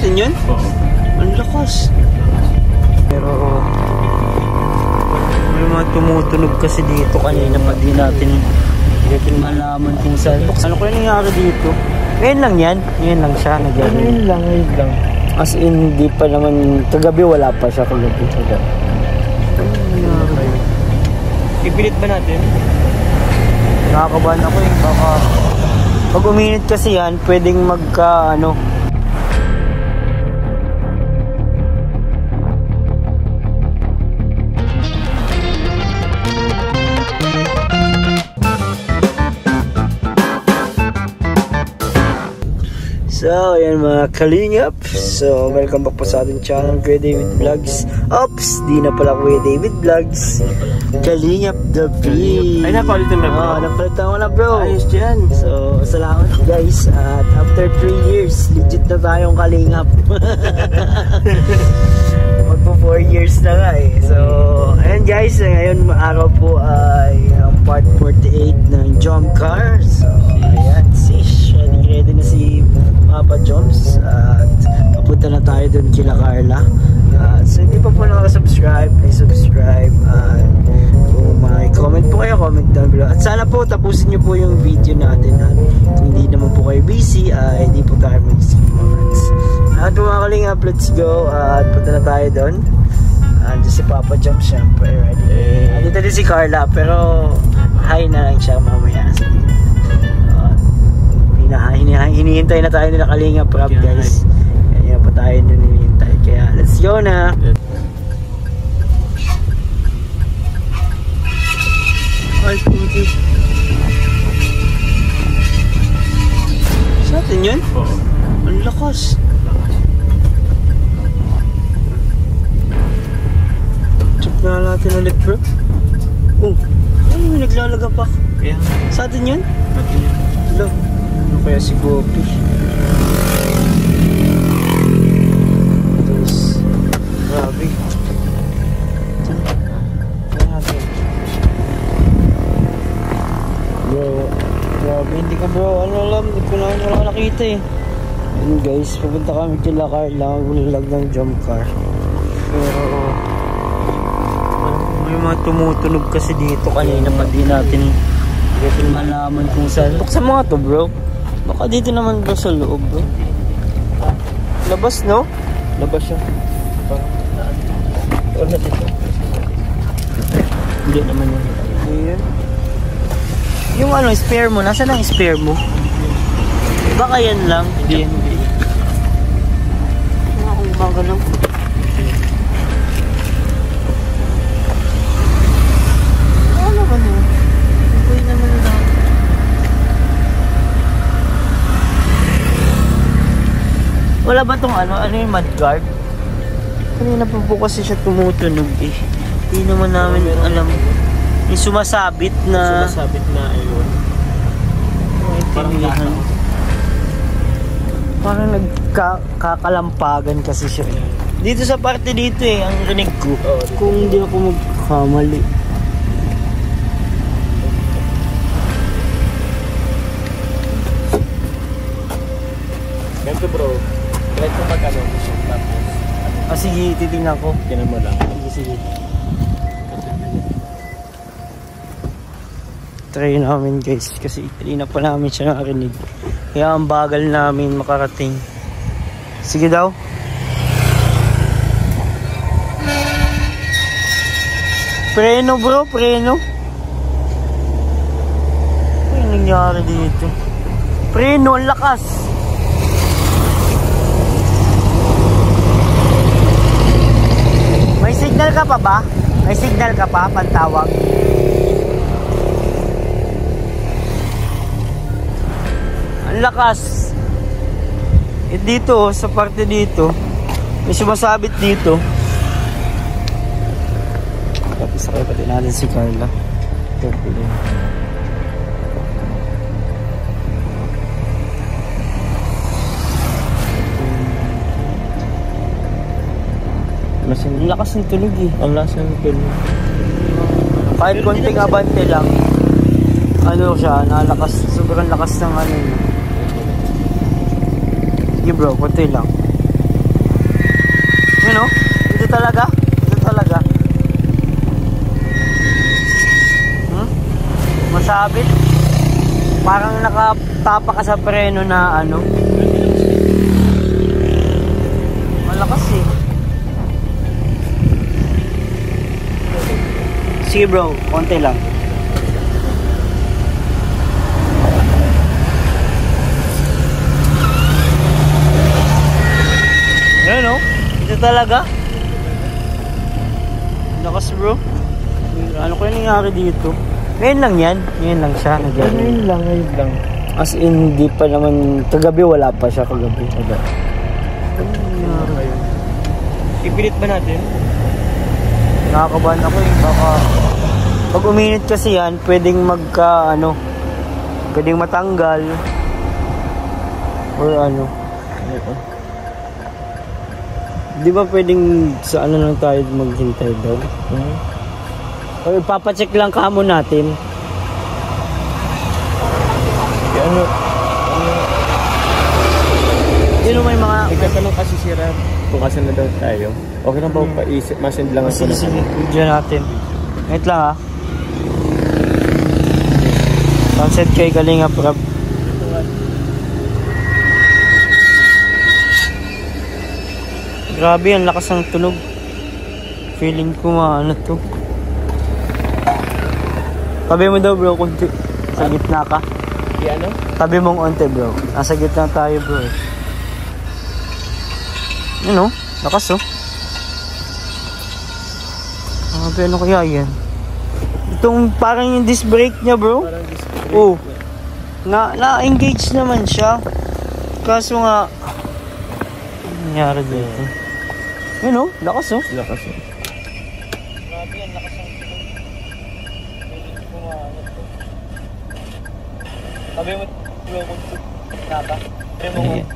atin yun? Oo. Ang lakas. Pero may mga tumutunog kasi dito kanina pa di natin malaman kung saan. Ano kaya nangyari dito? Ngayon lang yan? Ngayon lang siya nagyari? Ngayon lang. As in, hindi pa naman, kagabi wala pa siya kagabi. Ipilit ba natin? Nakakabahan ako eh, baka pag uminit kasi yan, pwedeng magka ano. So, ayan mga kalingap. So, welcome back po sa ating channel, Kuya David Vlogs. Oops, di na pala Kuya David Vlogs. Kalingap the Free. Ay, napalitan na bro. Napalitan ko na bro. Ayos dyan. So, salamat guys. At after 3 years, legit na tayong kalingap. Magpo 4 years na nga eh. So, ayan guys, ngayon araw po ay ang part 48 ng Jump Car. So, ayan, sish. Ready na si Papa Joms. At papunta na tayo dun kila Carla. So, hindi pa po nakasubscribe, please subscribe. Kung may comment po kayo, comment down below. At sana po tapusin nyo po yung video natin. At kung hindi naman po kayo busy, hindi po tayo mag-skip moments. At mga kalingap, let's go. At punta na tayo doon. Andun si Papa Jump, syempre. Ready? Dito din si Carla, pero hi na lang siya mamaya. Sige. Hinihintay na tayo nila Kalingap Rob, guys. Kaya pa tayo doon hinihintay. Kaya let's go na. Ay, puti. Sa atin yun? Oo. Ang lakas. Check na natin ulit bro. Oh, ay, naglalagapak. Kaya, Sa atin yun? natin yun. Hello. Ano kaya si Gopi? Tapos, grabe. Grabe. Bro, grabe. Hindi ko bro, ano alam, hindi ko na wala nakita eh. Ayun guys, pupunta kami kila Carla, magbulag ng jump car. Pero, may mga tumutunog kasi dito kanina pa di natin malaman kung saan. Buksan mo nga to bro. Baka dito naman bro sa loob bro. Labas no? Labas siya. Wala dito. Hindi naman yun. Ayan. Yung ano, spare mo. Nasaan ang spare mo? Baka yan lang. Hindi. Akong baka lang. Ano ba no? Uy naman lang. Wala ba tong ano? Ano yung mudguard? Kanina pa po kasi siya tumutunog eh. Hindi naman namin alam. Yung sumasabit na... Sumasabit na, ayun. Parang lahat. Parang nagkakalampagan kasi siya. Dito sa parte dito eh, ang rinig ko. Kung hindi ako magkamali. Ganito bro. Try ko mag-ano. Tapos, Sige, titingnan ko. ganun mo lang. Sige. Try namin guys kasi kanina pa namin siya nakarinig. Kaya ang bagal namin makarating. Sige daw. Preno bro, preno. Ano nangyari dito? Preno, ang lakas. May signal ka pa ba? May signal ka pa, pantawag? Ang lakas. Eh dito, sa parte dito, may sumasabit dito. Tapos sakay pati natin si Carla. Ang lakas ng tunog eh. Ang lasa ng tunog. Kahit konting abante lang, ano siya, nalakas, sobrang lakas ng ano yun. Sige bro, konti lang. talaga? Ito talaga? Masabit? Parang nakatapa ka sa preno na ano? Malakas eh. Sige bro, konti lang. Ayan o, ito talaga. Lakas bro. Ano kaya nangyari dito? Ngayon lang yan. Ngayon lang siya. Ngayon lang. As in, hindi pa naman. Kagabi wala pa siya. Kagabi. Ipilit ba natin? Nakakabahan ako eh. Baka pag uminit kasi yan, pwedeng pwedeng matanggal. Or ano. Di ba pwedeng sa ano lang tayo maghintay daw? O ipapacheck lang kamo natin. Yun may mga... Nagkatanong kasi si Ram kung kasan na daw tayo. Okay lang ba paisip? Masend lang ako. Sige, video natin. Wait lang ha. Sunset kay Kalinga Prab. Grabe, ang lakas ng tunog. Feeling ko ano to. Tabi mo daw bro, kunti. Sa gitna ka. Ano? Tabi mong onte bro. Nasa gitna tayo bro. Yun o, lakas o. Ano kaya yan? Itong parang yung disc brake niya bro. Parang disc brake. Oh. Na-engage naman siya. Kaso nga, ano nangyari dito? Yun o, lakas o. Lakas o. Grabe yan, lakas ang tunog. Sabi mo, bro, kung nata.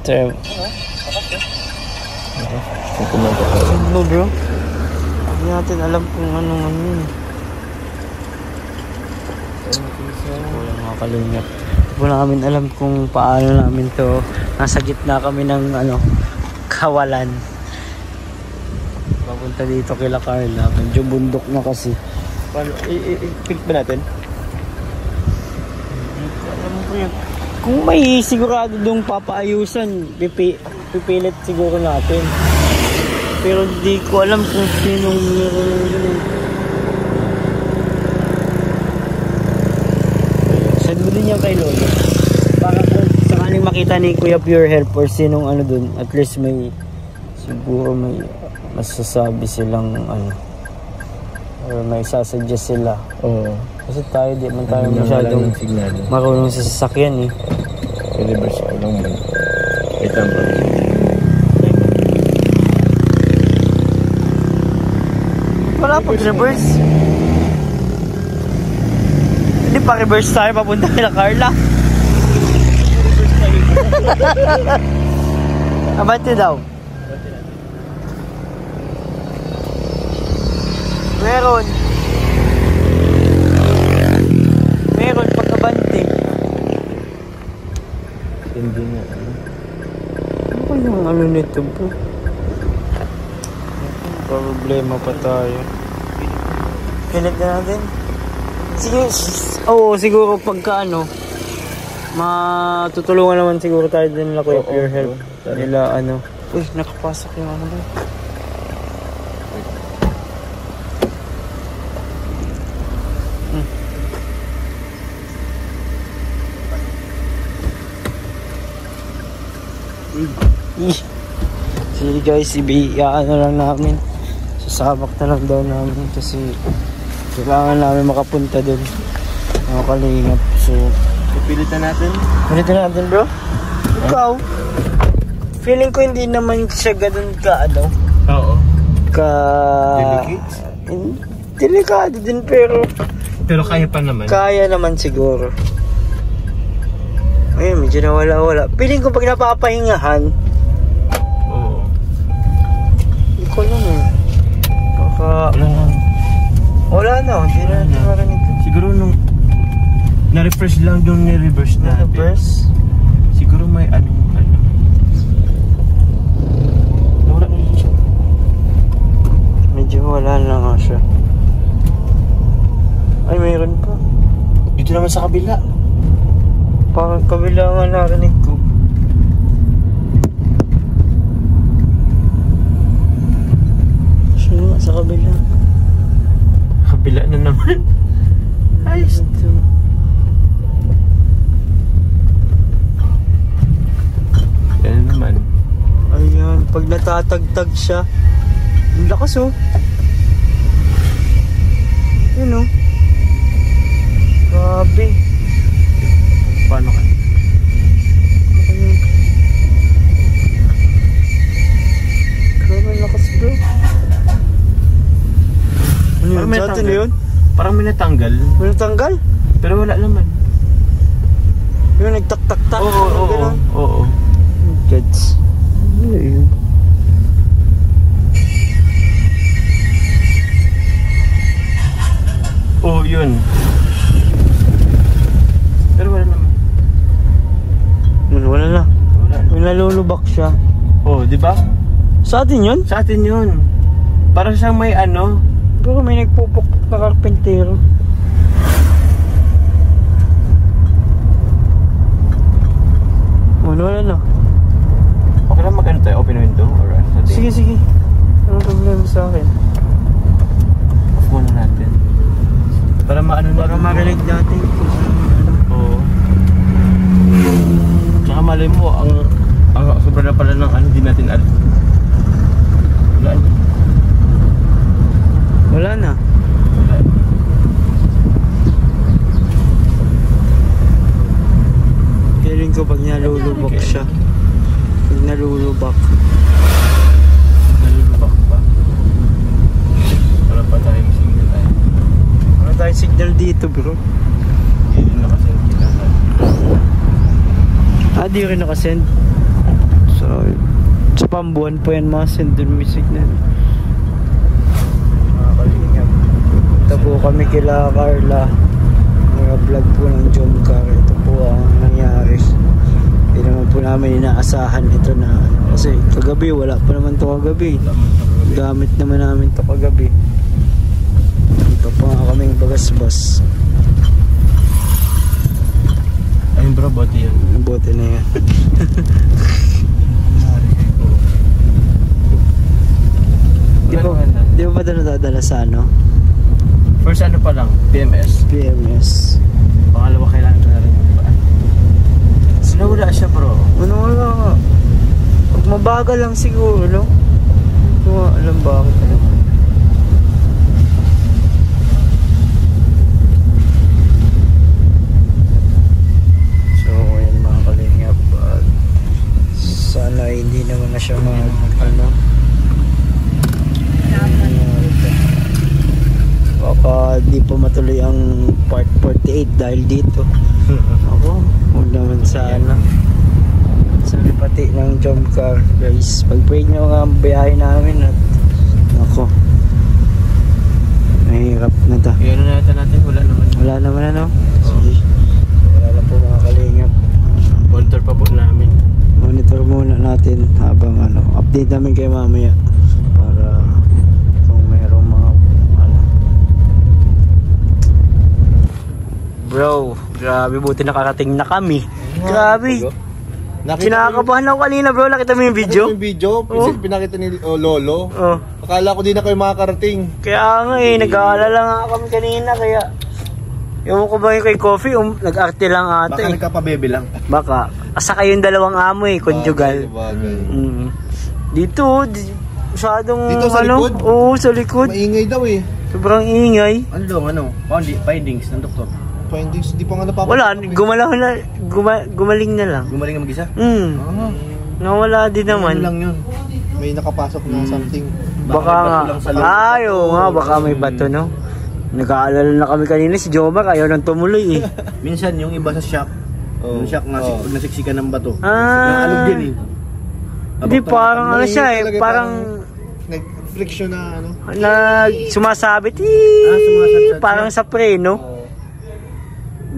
Try mo. Ano bro? Hindi natin alam kung anong ano yun. Wala mga kalingap. Wala namin alam kung paano namin to. Nasa gitna kami ng kawalan. Papunta dito kila Carla. Medyo bundok na kasi. Paano? I-pilit ba natin? Alam mo yun. Kung may sigurado dong papaayusan, pipilit siguro natin. Pero di ko alam kung sinong meron. Send mo din yan kay Lolo. Para kung sakaling makita ni Kuya Pure Help or sinong dun, at least may siguro may masasabi silang or may sasuggest sila. Oo. Kasi tayo di man tayo masyadong marunong sa sasakyan eh. I-reverse ko lang mo. Ito ang Wala pag reverse. Hindi pa reverse tayo papunta kila Carla. Abante daw. Meron pagkabante. hindi nga. Ano ba yung nito bro? Problema pa tayo. Pilit na natin. Sige, siguro pagka matutulungan naman siguro tayo din nila Kuya Pure Help. Nila uy, nakapasok yung ba? Sige guys, lang namin. Sasabak na lang daw namin kasi kailangan namin makapunta dun. Mga kalingap. So, pipilitan natin. Pilitan natin bro. Ikaw, feeling ko hindi naman siya ganun ka Oo. Delicate? Delikado din pero kaya pa naman. Kaya naman siguro. Ayun, medyo nawala-wala. Feeling ko pag napapahingahan, hindi ko alam baka wala na, hindi na natin ito. Siguro nung na-refresh lang nung ni-reverse natin. Na-reverse? Siguro may nawala na siya. wala na nga siya. Ay, mayroon pa. Dito naman sa kabila. Parang kabila nga narinig ko. Siya nga sa kabila. Kabila na naman. Ayos ito. Yan naman. Ayan, pag natatagtag siya. Ang lakas oh. Yun oh. Grabe. Paano ka? Ayan. Grabe ang lakas bro. Ano yun? Sa atin na yun? Parang may natanggal. May natanggal? Pero wala naman. Yung nagtak-tak-tak. Oo. Kids. Ano yun? Oo, yun. Pero wala naman. Wala na. Wala. May nalulubak siya. Oo, di ba? Sa atin yun? Sa atin yun. Para siyang may ano. Pero may nagpupukpok na karpentero. Wala na. Okay lang mag-ano tayo? Open window? Or ano natin? Sige, sige. Anong problema sa akin? Off muna natin. Para maano na. Para marinig natin kung ano. Oo. Tsaka malay mo, ang sobra na pala ng ano, di natin alam. Wala na. Wala na. Wala. Feeling ko pag nalulubak siya. Pag nalulubak. Nalulubak pa. Wala pa tayong signal tayo. Wala tayong signal dito bro. Hindi rin nakasend kailangan. Di rin nakasend. So, sa pambuhan po yan mga send dun may signal. Mga kalingap. Ito po kami kila Carla. Mga vlog po ng John Car. Ito po ang nangyari. Hindi naman po namin inaasahan ito na kasi kagabi wala pa naman ito kagabi. Gamit naman namin ito kagabi. Ito pa nga kaming bagasbas. Ayun bro, bote yun. Bote na yan. Di ba ito nadadala sa ano? First ano pa lang, PMS. PMS. Pangalawa kailangan na rin ba? Sinawala siya bro. Ano wala nga. Pag mabagal lang siguro, no? Hindi ko nga alam bakit. So, yan mga kalingap. Sana hindi naman na siya ano. Baka di pa matuloy ang part 48 dahil dito. Ako, huwag naman sana. Sabi pati ng jump car guys, pag-pray nyo nga ang biyahe namin at ako, mahirap na ta. Iyan na natin, wala naman. Wala naman ano? Sige. Wala na po mga kalingap. Monitor pa po namin. Monitor muna natin habang ano, update namin kayo mamaya para kung mayroong mga ano. Bro, grabe, buti nakarating na kami. Grabe. Kinakabahan ako kanina bro, nakita mo yung video? Nakita mo yung video? Oh. Pinakita ni Lolo. Oh. Akala ko di na kayo makakarating. Kaya nga nag-aalala nga kami kanina kaya ewan ko ba yung kay Coffee, nag-arte lang ata Baka nagkapabebe lang. Baka, asa kayong dalawang amo conjugal. Bagay. Dito, masyadong Dito sa likod? Oo, sa likod. Maingay daw eh. Sobrang ingay. Ano daw, findings ng doktor? Findings, di pa nga napapagod. Wala, gumaling na lang. Gumaling ang mag-isa? Ah, Nawala din naman. Ano lang yun? may nakapasok na something. Baka nga. Oo nga, baka may bato, no? Nag-aalala na kami kanina, si Jomar ayaw nang tumuloy eh. Minsan yung iba sa shock. Oh. Yung shock na pag nasiksikan ng bato. Ah. Naalog din eh. Hindi, parang ano siya eh, Talaga parang nag-friction na ano. sumasabit sumasabit. parang sa preno.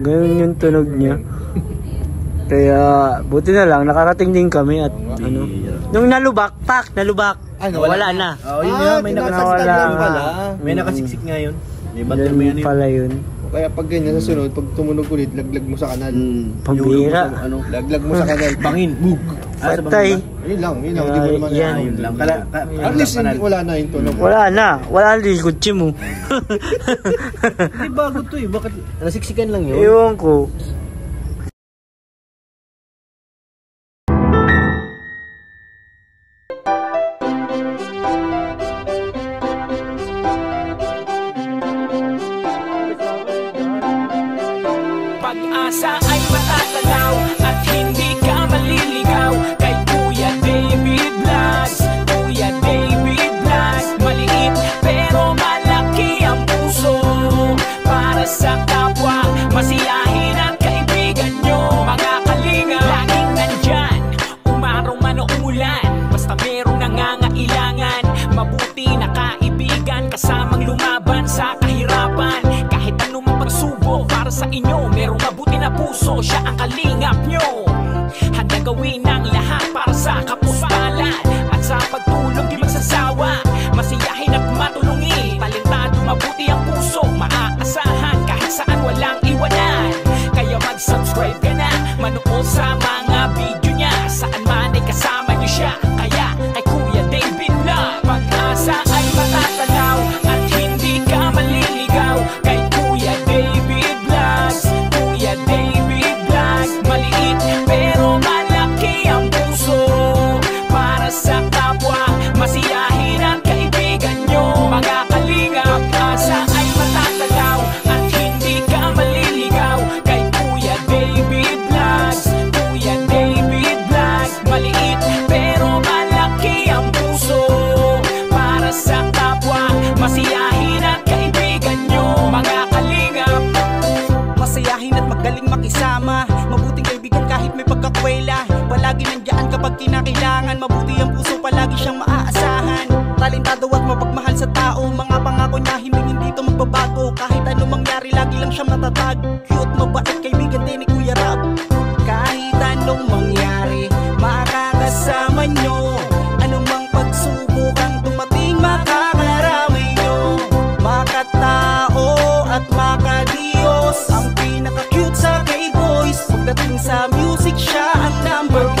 Ganun yung tunog niya. Kaya buti na lang nakarating din kami at ano. Nung nalubak. Ano, Wala na. Oh, yun nga, may tinatagtag lang pala. May nakasiksik nga yun. May battery mo yan Yun pala yun. Kaya pag ganyan sa sunod, pag tumunog ulit, laglag mo sa kanal. Pambira. Ano? Laglag mo sa kanal. Bangin. Bug. Patay. Yun lang. Hindi mo naman Yan. Yun lang. At least wala na yung tunog. Wala na. Wala na yung kutsi mo. Hindi bago to eh. Bakit nasiksikan lang yun? Ewan ko. Pag-asa ay matatanaw at hindi ka maliligaw kay Kuya David Vlogs. Kuya David Vlogs, maliit pero malaki ang puso para sa kapwa, masiyahin at kaibigan nyo. Mga kalinga, laging nandyan, umaraw man o umulan, basta merong nangangailangan. Mabuti na kaibigan, kasamang lumaban sa kahirapan. Kahit anumang pagsubok para sa inyo, merong mabuti na puso, siya ang kalingap nyo. Handa gawin ang lahat para sa kapuspalan at sa pagtulong di magsasawa, masiyahin at matulungin. Talentado, mabuti ang puso, maaasahan kahit saan walang iwanan. Kaya mag-subscribe ka na, manood sa mga video niya, saan man ay kasama niyo siya. Kaya kay Kuya David Vlog, pag-asa ay matatanaw at hindi ka maliligaw kay Kuya David Vlogs. Kuya David Vlogs, maliit pero malaki ang puso para sa kapwa, masiyahin at kaibigan nyo. Mga kalingap, asa ay matatanaw at hindi ka maliligaw kay Kuya David Vlogs. Kuya David Vlogs, maliit pero malaki ang puso para sa kapwa, masiyahin at kaibigan nyo. Mga kalingap, masayahin at magaling makisama, mabuting kaibigan kahit may pagkakwela. Palagi nandiyan kapag kinakailangan, mabuti ang puso, palagi siyang maaasahan. Talentado at mapagmahal sa tao, mga pangako niya hindi ito magbabago. Kahit anong mangyari, lagi lang siyang matatag. Cute, mabait, kaibigan din ni Kuya Rab. Kahit anong mangyari, makakasama nyo. Anumang pagsubok ang dumating, makakarami nyo. Makatao at makadiyos, ang pinaka-cute sa K-Boys. Pagdating sa music, siya ang number 1.